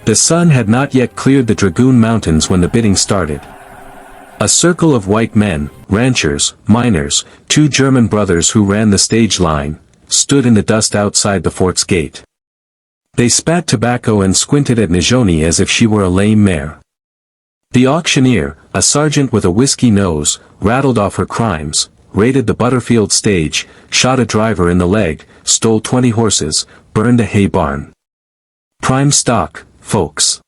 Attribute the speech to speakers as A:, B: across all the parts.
A: The sun had not yet cleared the Dragoon Mountains when the bidding started. A circle of white men, ranchers, miners, two German brothers who ran the stage line, stood in the dust outside the fort's gate. They spat tobacco and squinted at Najoni as if she were a lame mare. The auctioneer, a sergeant with a whiskey nose, rattled off her crimes, raided the Butterfield stage, shot a driver in the leg, stole 20 horses, burned a hay barn. Prime stock, folks.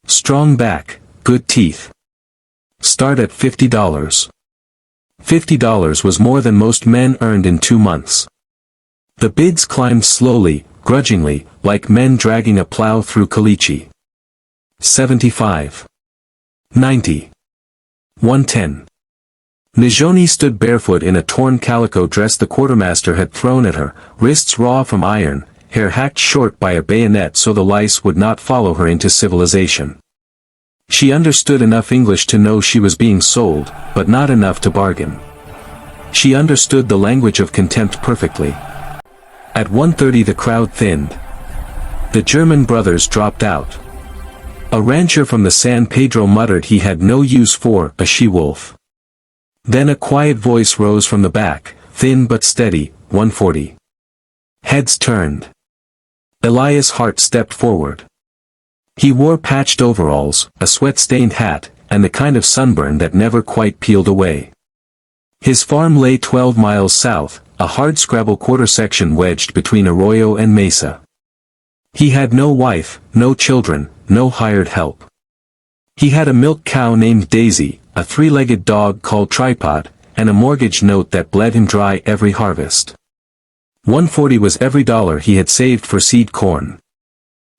A: Strong back, good teeth. Start at $50. $50 was more than most men earned in 2 months. The bids climbed slowly, grudgingly, like men dragging a plow through caliche. 75. 90. 110. Najoni stood barefoot in a torn calico dress the quartermaster had thrown at her, wrists raw from iron, hair hacked short by a bayonet so the lice would not follow her into civilization. She understood enough English to know she was being sold, but not enough to bargain. She understood the language of contempt perfectly. At 1:30 the crowd thinned. The German brothers dropped out. A rancher from the San Pedro muttered he had no use for a she-wolf. Then a quiet voice rose from the back, thin but steady, 140. Heads turned. Elias Hart stepped forward. He wore patched overalls, a sweat-stained hat, and the kind of sunburn that never quite peeled away. His farm lay 12 miles south, a hardscrabble quarter-section wedged between Arroyo and Mesa. He had no wife, no children, no hired help. He had a milk cow named Daisy, a 3-legged dog called Tripod, and a mortgage note that bled him dry every harvest. 140 was every dollar he had saved for seed corn.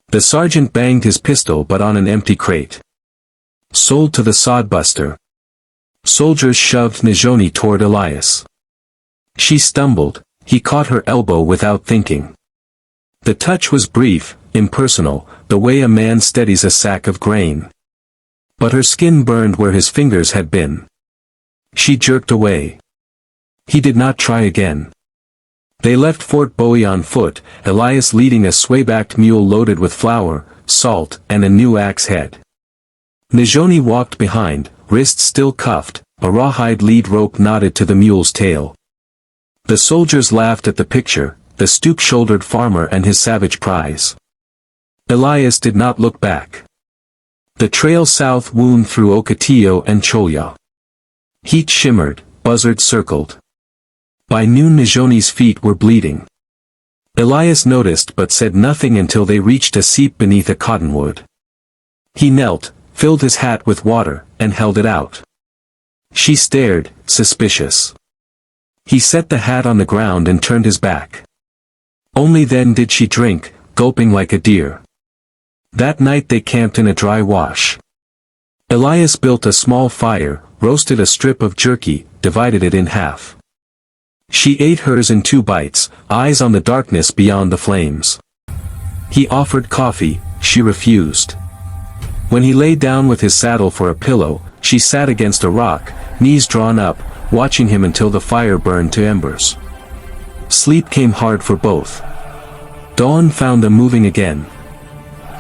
A: The sergeant banged his pistol but on an empty crate. Sold to the sodbuster. Soldiers shoved Najoni toward Elias. She stumbled, he caught her elbow without thinking. The touch was brief, impersonal, the way a man steadies a sack of grain. But her skin burned where his fingers had been. She jerked away. He did not try again. They left Fort Bowie on foot, Elias leading a sway-backed mule loaded with flour, salt, and a new axe head. Najoni walked behind, wrists still cuffed, a rawhide lead rope knotted to the mule's tail. The soldiers laughed at the picture, the stoop-shouldered farmer and his savage prize. Elias did not look back. The trail south wound through Ocotillo and Cholya. Heat shimmered, buzzards circled. By noon Najoni's feet were bleeding. Elias noticed but said nothing until they reached a seep beneath a cottonwood. He knelt, filled his hat with water, and held it out. She stared, suspicious. He set the hat on the ground and turned his back. Only then did she drink, gulping like a deer. That night they camped in a dry wash. Elias built a small fire, roasted a strip of jerky, divided it in half. She ate hers in 2 bites, eyes on the darkness beyond the flames. He offered coffee, she refused. When he lay down with his saddle for a pillow, she sat against a rock, knees drawn up, watching him until the fire burned to embers. Sleep came hard for both. Dawn found them moving again.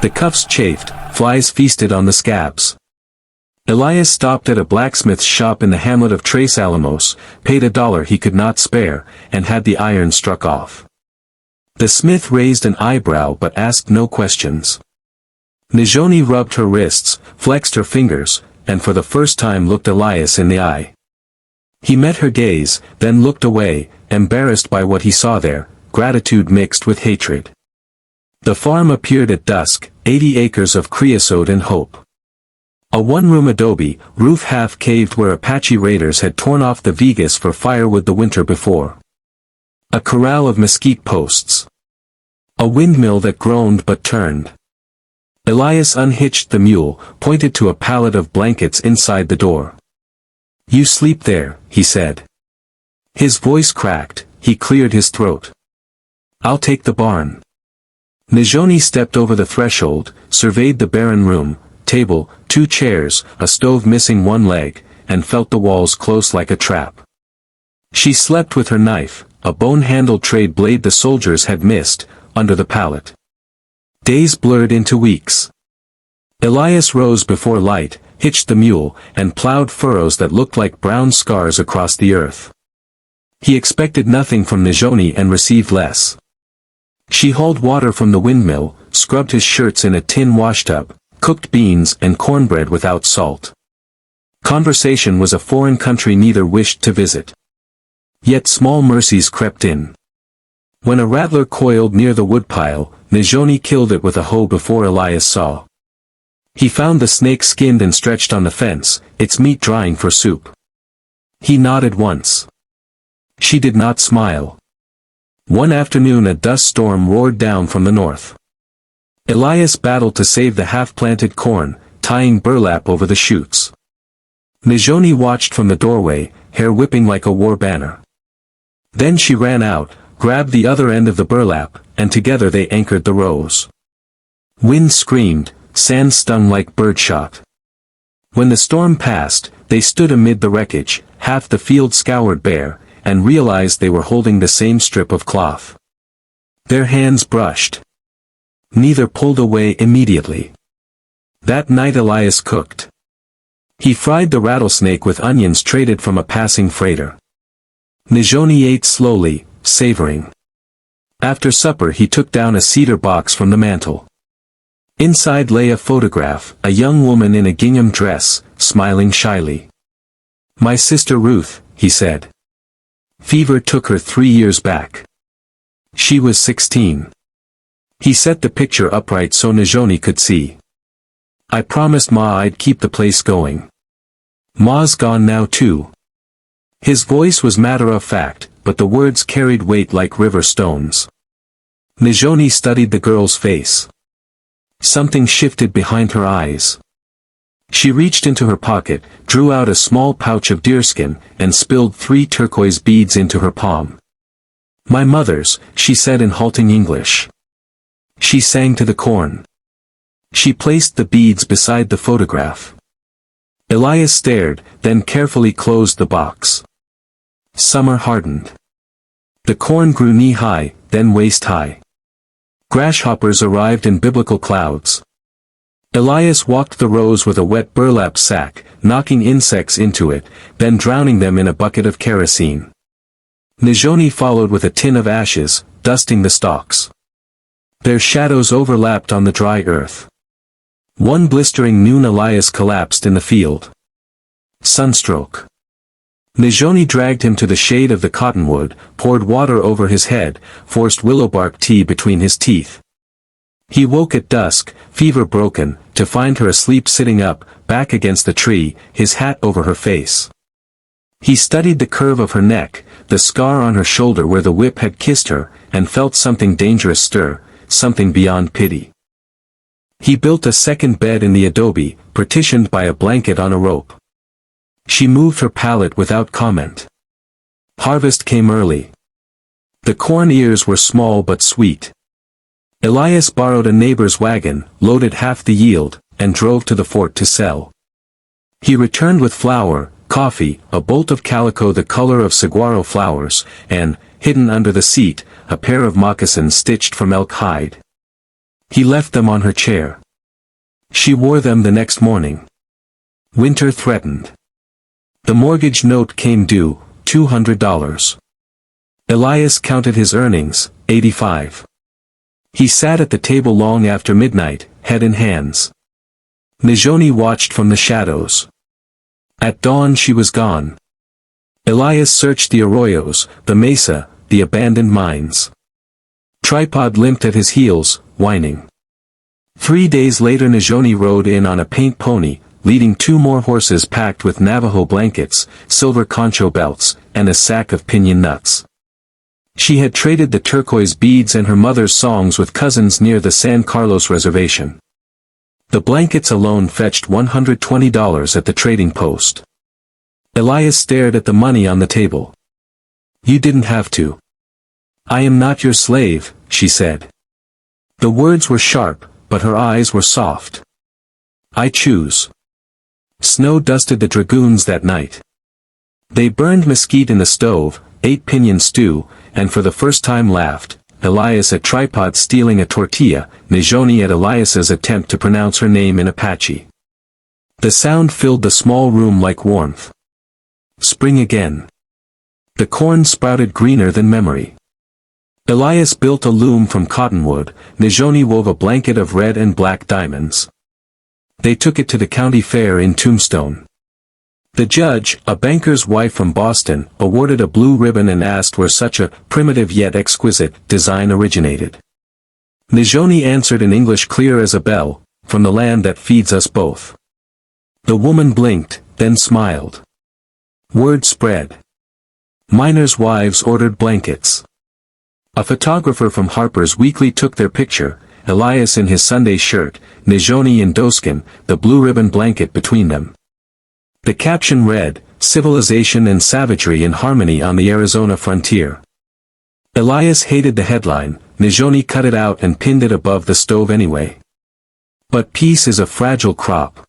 A: The cuffs chafed, flies feasted on the scabs. Elias stopped at a blacksmith's shop in the hamlet of Tres Alamos, paid $1 he could not spare, and had the iron struck off. The smith raised an eyebrow but asked no questions. Najoni rubbed her wrists, flexed her fingers, and for the first time looked Elias in the eye. He met her gaze, then looked away, embarrassed by what he saw there, gratitude mixed with hatred. The farm appeared at dusk, 80 acres of creosote and hope. A 1-room adobe, roof half-caved where Apache raiders had torn off the vigas for firewood the winter before. A corral of mesquite posts. A windmill that groaned but turned. Elias unhitched the mule, pointed to a pallet of blankets inside the door. "You sleep there," he said. His voice cracked, he cleared his throat. "I'll take the barn." Najoni stepped over the threshold, surveyed the barren room, table, 2 chairs, a stove missing 1 leg, and felt the walls close like a trap. She slept with her knife, a bone-handled trade blade the soldiers had missed, under the pallet. Days blurred into weeks. Elias rose before light, hitched the mule, and plowed furrows that looked like brown scars across the earth. He expected nothing from Najoni and received less. She hauled water from the windmill, scrubbed his shirts in a tin washtub, cooked beans and cornbread without salt. Conversation was a foreign country neither wished to visit. Yet small mercies crept in. When a rattler coiled near the woodpile, Najoni killed it with a hoe before Elias saw. He found the snake skinned and stretched on the fence, its meat drying for soup. He nodded once. She did not smile. One afternoon a dust storm roared down from the north. Elias battled to save the half-planted corn, tying burlap over the shoots. Najoni watched from the doorway, hair whipping like a war banner. Then she ran out, grabbed the other end of the burlap, and together they anchored the rows. Wind screamed, sand stung like birdshot. When the storm passed, they stood amid the wreckage, half the field scoured bare, and realized they were holding the same strip of cloth. Their hands brushed. Neither pulled away immediately. That night Elias cooked. He fried the rattlesnake with onions traded from a passing freighter. Najoni ate slowly, savoring. After supper he took down a cedar box from the mantel. Inside lay a photograph, a young woman in a gingham dress, smiling shyly. "My sister Ruth," he said. Fever took her 3 years back. She was 16. He set the picture upright so Najoni could see. "I promised Ma I'd keep the place going. Ma's gone now too." His voice was matter-of-fact, but the words carried weight like river stones. Najoni studied the girl's face. Something shifted behind her eyes. She reached into her pocket, drew out a small pouch of deerskin, and spilled 3 turquoise beads into her palm. "My mother's," she said in halting English. She sang to the corn. She placed the beads beside the photograph. Elias stared, then carefully closed the box. Summer hardened. The corn grew knee-high, then waist-high. Grasshoppers arrived in biblical clouds. Elias walked the rows with a wet burlap sack, knocking insects into it, then drowning them in a bucket of kerosene. Najoni followed with a tin of ashes, dusting the stalks. Their shadows overlapped on the dry earth. One blistering noon Elias collapsed in the field. Sunstroke. Najoni dragged him to the shade of the cottonwood, poured water over his head, forced willowbark tea between his teeth. He woke at dusk, fever broken, to find her asleep sitting up, back against the tree, his hat over her face. He studied the curve of her neck, the scar on her shoulder where the whip had kissed her, and felt something dangerous stir, something beyond pity. He built a second bed in the adobe, partitioned by a blanket on a rope. She moved her pallet without comment. Harvest came early. The corn ears were small but sweet. Elias borrowed a neighbor's wagon, loaded half the yield, and drove to the fort to sell. He returned with flour, coffee, a bolt of calico the color of saguaro flowers, and, hidden under the seat, a pair of moccasins stitched from elk hide. He left them on her chair. She wore them the next morning. Winter threatened. The mortgage note came due, $200. Elias counted his earnings, 85. He sat at the table long after midnight, head in hands. Najoni watched from the shadows. At dawn she was gone. Elias searched the arroyos, the mesa, the abandoned mines. Tripod limped at his heels, whining. 3 days later Najoni rode in on a paint pony, leading 2 more horses packed with Navajo blankets, silver concho belts, and a sack of piñon nuts. She had traded the turquoise beads and her mother's songs with cousins near the San Carlos reservation. The blankets alone fetched $120 at the trading post. Elias stared at the money on the table. "You didn't have to." "I am not your slave," she said. The words were sharp, but her eyes were soft. "I choose." Snow dusted the dragoons that night. They burned mesquite in the stove, ate piñon stew, and for the first time laughed, Elias at Tripod stealing a tortilla, Najoni at Elias's attempt to pronounce her name in Apache. The sound filled the small room like warmth. Spring again. The corn sprouted greener than memory. Elias built a loom from cottonwood, Najoni wove a blanket of red and black diamonds. They took it to the county fair in Tombstone. The judge, a banker's wife from Boston, awarded a blue ribbon and asked where such a primitive yet exquisite design originated. Najoni answered in English clear as a bell, from the land that feeds us both. The woman blinked, then smiled. Word spread. Miners' wives ordered blankets. A photographer from Harper's Weekly took their picture, Elias in his Sunday shirt, Najoni in doeskin, the blue ribbon blanket between them. The caption read, "Civilization and Savagery in Harmony on the Arizona Frontier." Elias hated the headline, Najoni cut it out and pinned it above the stove anyway. But peace is a fragile crop.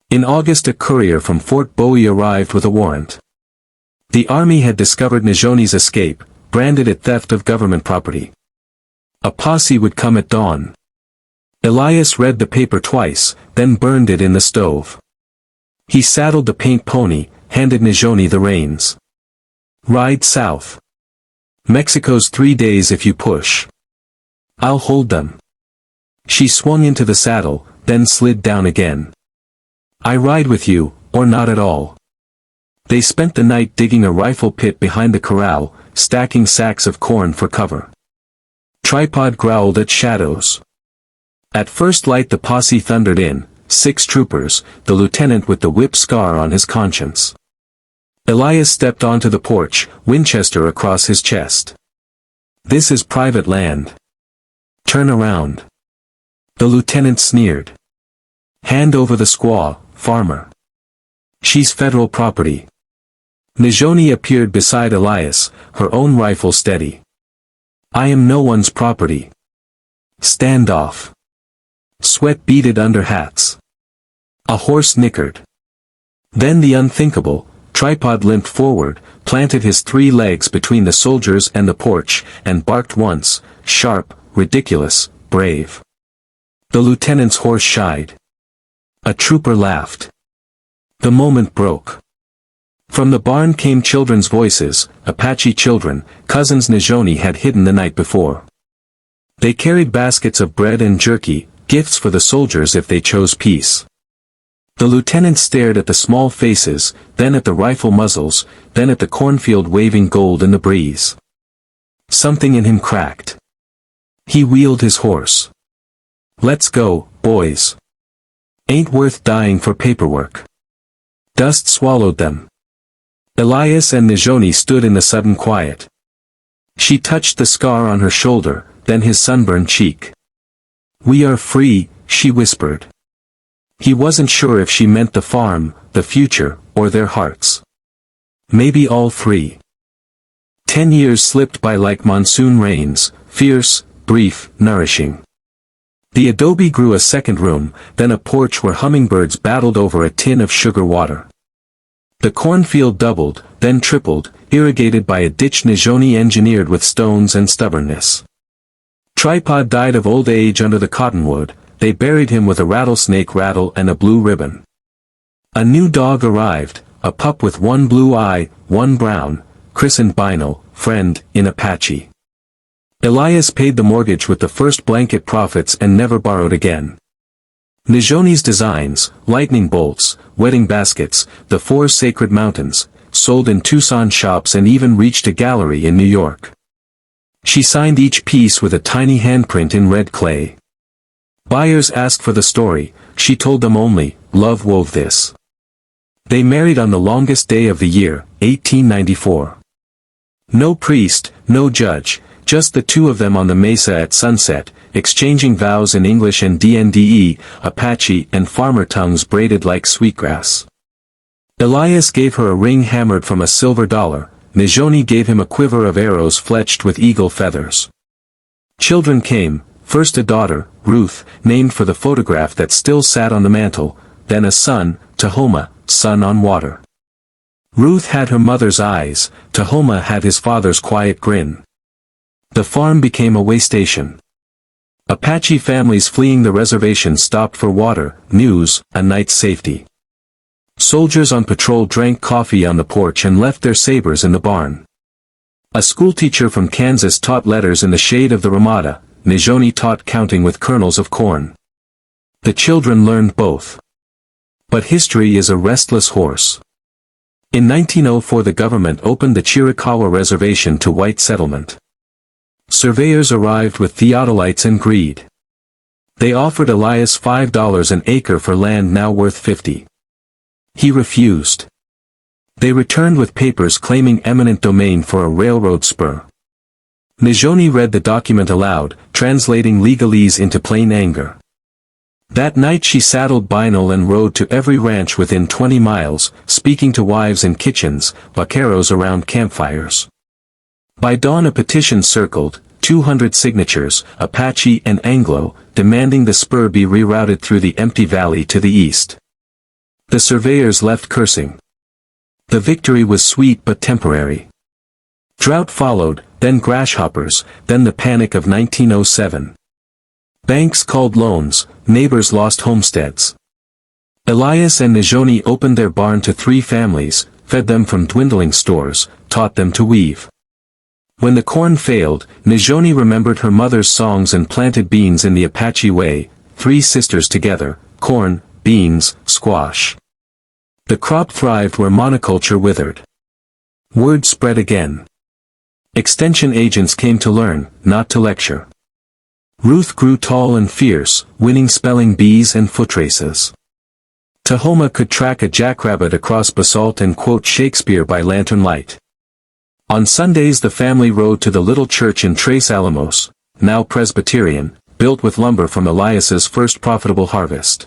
A: In August a courier from Fort Bowie arrived with a warrant. The army had discovered Najoni's escape, branded it theft of government property. A posse would come at dawn. Elias read the paper twice, then burned it in the stove. He saddled the paint pony, handed Najoni the reins. "Ride south. Mexico's 3 days if you push. I'll hold them." She swung into the saddle, then slid down again. "I ride with you, or not at all." They spent the night digging a rifle pit behind the corral, stacking sacks of corn for cover. Tripod growled at shadows. At first light the posse thundered in, 6 troopers, the lieutenant with the whip scar on his conscience. Elias stepped onto the porch, Winchester across his chest. "This is private land. Turn around." The lieutenant sneered. "Hand over the squaw, farmer. She's federal property." Najoni appeared beside Elias, her own rifle steady. "I am no one's property. Stand off." Sweat beaded under hats. A horse nickered. Then the unthinkable, Tripod limped forward, planted his 3 legs between the soldiers and the porch, and barked once, sharp, ridiculous, brave. The lieutenant's horse shied. A trooper laughed. The moment broke. From the barn came children's voices, Apache children, cousins Najoni had hidden the night before. They carried baskets of bread and jerky, gifts for the soldiers if they chose peace. The lieutenant stared at the small faces, then at the rifle muzzles, then at the cornfield waving gold in the breeze. Something in him cracked. He wheeled his horse. "Let's go, boys. Ain't worth dying for paperwork." Dust swallowed them. Elias and Najoni stood in the sudden quiet. She touched the scar on her shoulder, then his sunburned cheek. "We are free," she whispered. He wasn't sure if she meant the farm, the future, or their hearts. Maybe all 3. 10 years slipped by like monsoon rains, fierce, brief, nourishing. The adobe grew a second room, then a porch where hummingbirds battled over a tin of sugar water. The cornfield doubled, then tripled, irrigated by a ditch Najoni engineered with stones and stubbornness. Tripod died of old age under the cottonwood. They buried him with a rattlesnake rattle and a blue ribbon. A new dog arrived, a pup with 1 blue eye, 1 brown, christened Bino, friend, in Apache. Elias paid the mortgage with the first blanket profits and never borrowed again. Najoni's designs, lightning bolts, wedding baskets, the 4 sacred mountains, sold in Tucson shops and even reached a gallery in New York. She signed each piece with a tiny handprint in red clay. Buyers asked for the story, she told them only, "Love wove this." They married on the longest day of the year, 1894. No priest, no judge, just the 2 of them on the mesa at sunset, exchanging vows in English and DNDE, Apache and farmer tongues braided like sweetgrass. Elias gave her a ring hammered from a silver dollar, Najoni gave him a quiver of arrows fletched with eagle feathers. Children came, first a daughter, Ruth, named for the photograph that still sat on the mantel, then a son, Tahoma, sun on water. Ruth had her mother's eyes, Tahoma had his father's quiet grin. The farm became a way station. Apache families fleeing the reservation stopped for water, news, a night's safety. Soldiers on patrol drank coffee on the porch and left their sabers in the barn. A schoolteacher from Kansas taught letters in the shade of the Ramada. Nijoni taught counting with kernels of corn. The children learned both. But history is a restless horse. In 1904 the government opened the Chiricahua Reservation to white settlement. Surveyors arrived with theodolites and greed. They offered Elias $5 an acre for land now worth $50. He refused. They returned with papers claiming eminent domain for a railroad spur. Nijoni read the document aloud, translating legalese into plain anger. That night she saddled Binal and rode to every ranch within 20 miles, speaking to wives in kitchens, vaqueros around campfires. By dawn a petition circled, 200 signatures, Apache and Anglo, demanding the spur be rerouted through the empty valley to the east. The surveyors left cursing. The victory was sweet but temporary. Drought followed, then grasshoppers, then the panic of 1907. Banks called loans, neighbors lost homesteads. Elias and Nijoni opened their barn to 3 families, fed them from dwindling stores, taught them to weave. When the corn failed, Nijoni remembered her mother's songs and planted beans in the Apache way, 3 sisters together, corn, beans, squash. The crop thrived where monoculture withered. Word spread again. Extension agents came to learn, not to lecture. Ruth grew tall and fierce, winning spelling bees and foot races. Tahoma could track a jackrabbit across basalt and quote Shakespeare by lantern light. On Sundays the family rode to the little church in Tres Alamos, now Presbyterian, built with lumber from Elias's first profitable harvest.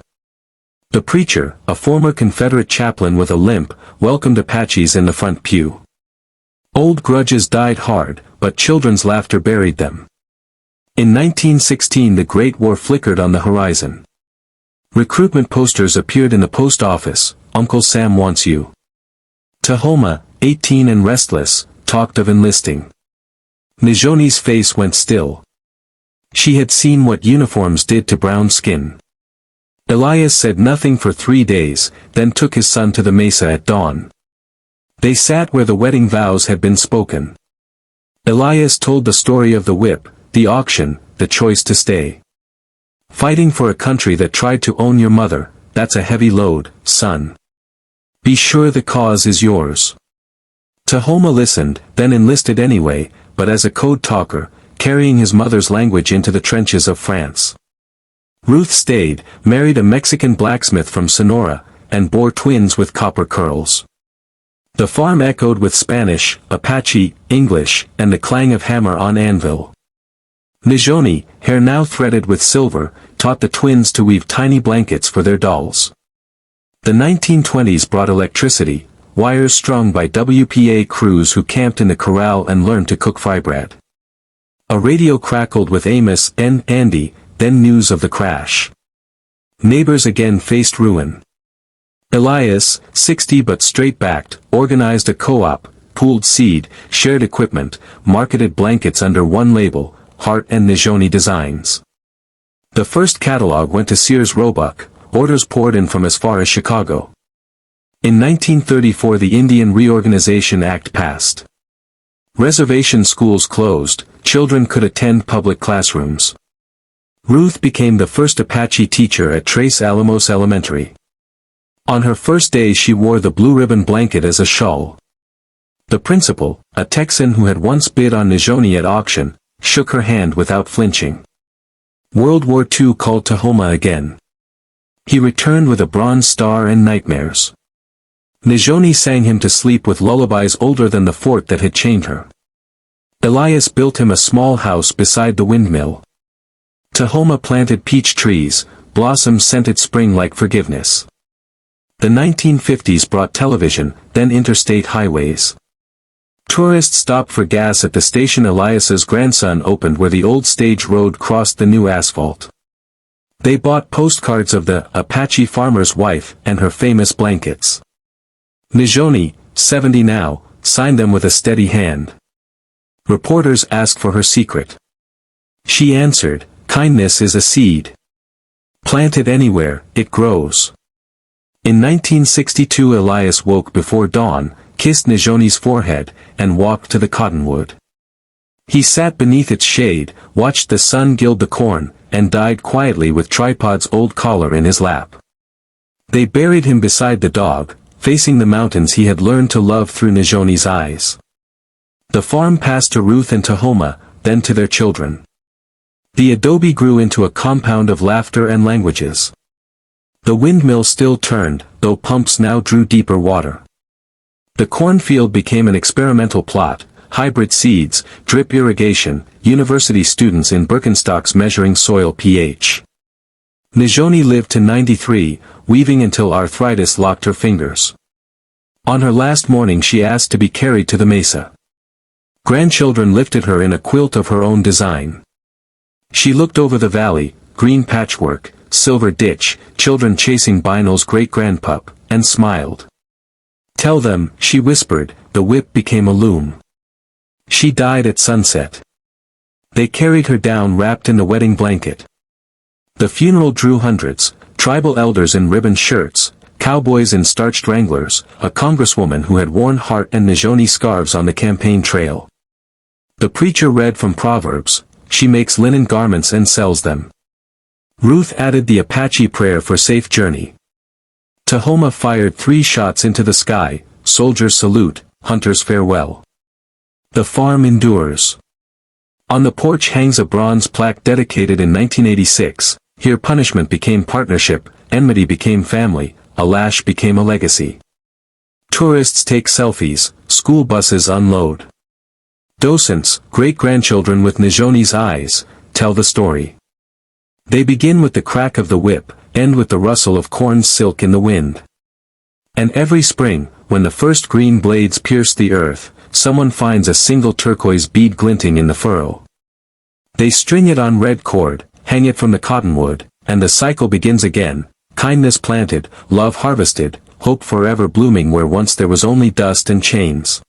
A: The preacher, a former Confederate chaplain with a limp, welcomed Apaches in the front pew. Old grudges died hard, but children's laughter buried them. In 1916 the Great War flickered on the horizon. Recruitment posters appeared in the post office, Uncle Sam wants you. Tahoma, 18 and restless, talked of enlisting. Nijoni's face went still. She had seen what uniforms did to brown skin. Elias said nothing for 3 days, then took his son to the mesa at dawn. They sat where the wedding vows had been spoken. Elias told the story of the whip, the auction, the choice to stay. Fighting for a country that tried to own your mother, that's a heavy load, son. Be sure the cause is yours. Tahoma listened, then enlisted anyway, but as a code talker, carrying his mother's language into the trenches of France. Ruth stayed, married a Mexican blacksmith from Sonora, and bore twins with copper curls. The farm echoed with Spanish, Apache, English, and the clang of hammer on anvil. Nijoni, hair now threaded with silver, taught the twins to weave tiny blankets for their dolls. The 1920s brought electricity, wires strung by WPA crews who camped in the corral and learned to cook fry bread. A radio crackled with Amos and Andy, then news of the crash. Neighbors again faced ruin. Elias, 60 but straight-backed, organized a co-op, pooled seed, shared equipment, marketed blankets under one label, Hart and Nijoni Designs. The first catalog went to Sears Roebuck, orders poured in from as far as Chicago. In 1934 the Indian Reorganization Act passed. Reservation schools closed, children could attend public classrooms. Ruth became the first Apache teacher at Tres Alamos Elementary. On her first day she wore the blue ribbon blanket as a shawl. The principal, a Texan who had once bid on Nijoni at auction, shook her hand without flinching. World War II called Tahoma again. He returned with a Bronze Star and nightmares. Nijoni sang him to sleep with lullabies older than the fort that had chained her. Elias built him a small house beside the windmill. Tahoma planted peach trees, blossoms scented spring like forgiveness. The 1950s brought television, then interstate highways. Tourists stopped for gas at the station Elias's grandson opened where the old stage road crossed the new asphalt. They bought postcards of the Apache farmer's wife and her famous blankets. Nijoni, 70 now, signed them with a steady hand. Reporters asked for her secret. She answered, "Kindness is a seed. Plant it anywhere, it grows." In 1962 Elias woke before dawn, kissed Najoni's forehead, and walked to the cottonwood. He sat beneath its shade, watched the sun gild the corn, and died quietly with Tripod's old collar in his lap. They buried him beside the dog, facing the mountains he had learned to love through Najoni's eyes. The farm passed to Ruth and Tahoma, then to their children. The adobe grew into a compound of laughter and languages. The windmill still turned, though pumps now drew deeper water. The cornfield became an experimental plot, hybrid seeds, drip irrigation, university students in Birkenstocks measuring soil pH. Najoni lived to 93, weaving until arthritis locked her fingers. On her last morning she asked to be carried to the mesa. Grandchildren lifted her in a quilt of her own design. She looked over the valley, green patchwork, silver ditch, children chasing Binal's great-grandpup, and smiled. "Tell them," she whispered, the whip became a loom. She died at sunset. They carried her down wrapped in the wedding blanket. The funeral drew hundreds, tribal elders in ribbon shirts, cowboys in starched wranglers, a congresswoman who had worn Hart and Najoni scarves on the campaign trail. The preacher read from Proverbs, "She makes linen garments and sells them." Ruth added the Apache prayer for safe journey. Tahoma fired 3 shots into the sky, "Soldiers salute, hunters farewell." The farm endures. On the porch hangs a bronze plaque dedicated in 1986, "Here punishment became partnership, enmity became family, a lash became a legacy." Tourists take selfies, school buses unload. Docents, great-grandchildren with Najoni's eyes, tell the story. They begin with the crack of the whip, end with the rustle of corn's silk in the wind. And every spring, when the first green blades pierce the earth, someone finds a single turquoise bead glinting in the furrow. They string it on red cord, hang it from the cottonwood, and the cycle begins again, kindness planted, love harvested, hope forever blooming where once there was only dust and chains.